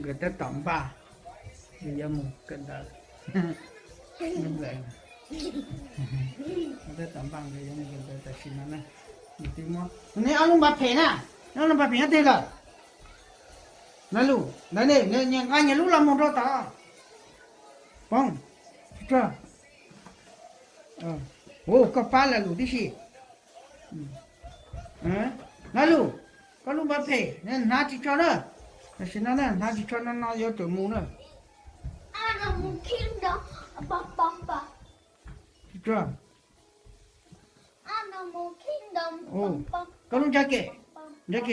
người ta tỏng ba người ta một cần đó nên vậy người ta tỏng ba người ta một cần đó ta xin nó này thì mua này ăn luôn bát phèn à nó làm bát phèn thế cả này luôn này này nhà anh nhà lúc làm một rau ta không chưa ô có pa là luôn đi xí này luôn có luôn bát phèn nên nát chỉ cho nữa ta xin nó nè nát chỉ cho nó vô từ mù nữa Ana mungkin dah apa-apa. chưa Ana mungkin dah apa-apa. Kalau jaket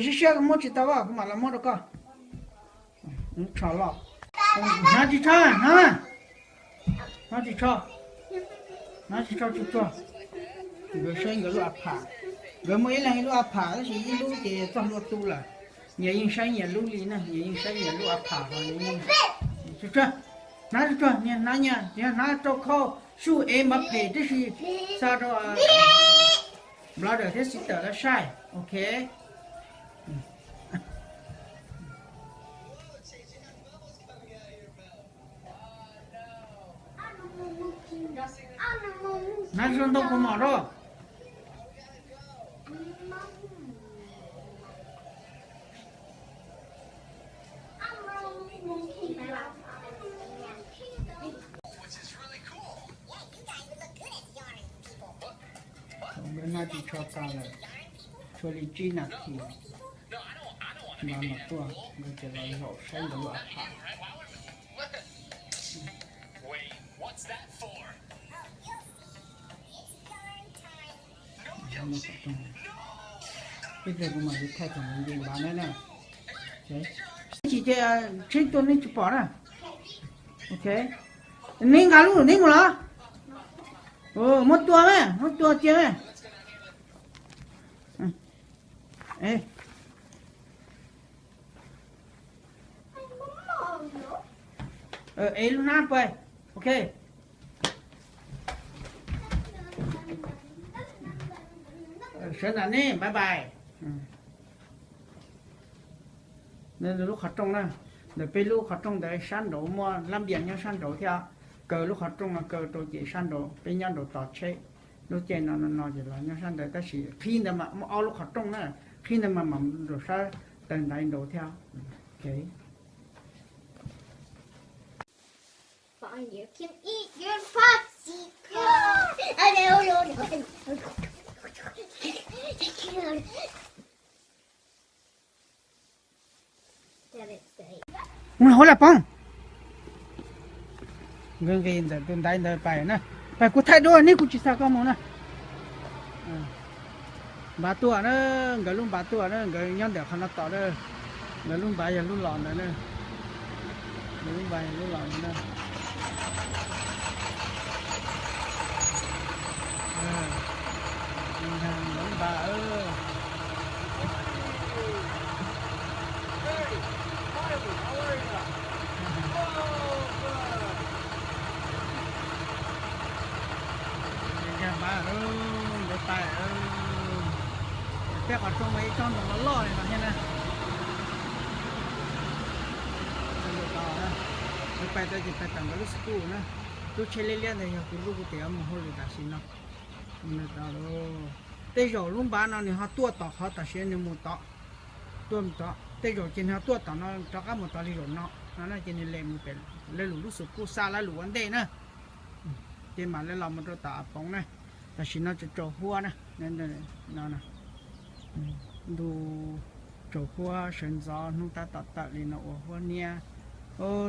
sisa kamu cerita apa? Aku malam mau dekat. Insyaallah. Nanti cah, nanti cah cucu. Người sinh người lu apa? Người mới là lu apa, đó chỉ lu thì trong lu tu là. Nhà yên sinh nhà lu gì nè, nhà yên sinh nhà lu apa rồi nè. Cucu. Nói cho nha, nói nha, nói cho cô su em mà phải thế gì sao đó brother thế sister là sai, ok? Nói cho đâu có mà đâu. Bên này thì cho cả là cho đi chi nạp thì mà tua người ta lại họ xây được loại hạt bây giờ cũng mà đi thay cho mình dùng bán này đấy chỉ để trên tuần này chụp bỏ nè ok nên cả luôn nên một lá một tua chưa mẹ ê ê luôn nát vậy ok sớm là nè bye bye nên lúc học trong nè để bây lúc học trong để san đổ mua làm biển nhau san đổ theo cờ lúc học trong là cờ đồ chỉ san đổ bây nhau đổ tọt chế lúc trên nó chỉ là nhau san để ta chỉ khi nào mà ao lúc học trong nè khi nào mà đổ sa tận đại đổ theo ok Fine, you can eat your popsicle. hỏi là phong gần cái giờ tuần đại đời phải nè phải có thay đổi này cũng chỉ sao không nè bà tua nó người luôn bà tua nó người nhân được nó tỏ đó người luôn bà giờ luôn lòn nữa nè người luôn bà luôn lòn nữa luôn bà ơi bà ơi để tay ơi cái ở trong mấy con nó lo này nó nè cái bài tôi chỉ phải tặng cái lúc school nè lúc chơi liên này học lúc cái tiền mà hồi đã xin nó nên tao rồi tới rồi lúc ba nó họ tua tỏ họ ta sẽ nên một tỏ tua một tỏ tới rồi trên họ tua tỏ nó cho các một tỏ đi rồi nó trên lên một cái lên lúc school xa lại lúc vấn đề nè trên mà lên làm một tỏ tả bóng này ta xin nó cho hoa nè nên nó nè đồ cho hoa sinh ra nó ta tạt lên nó hoa nia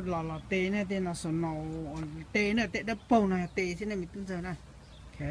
lò tê này tê nó sồn nầu tê này tê đắp bầu này tê thế này mình tính giờ này ok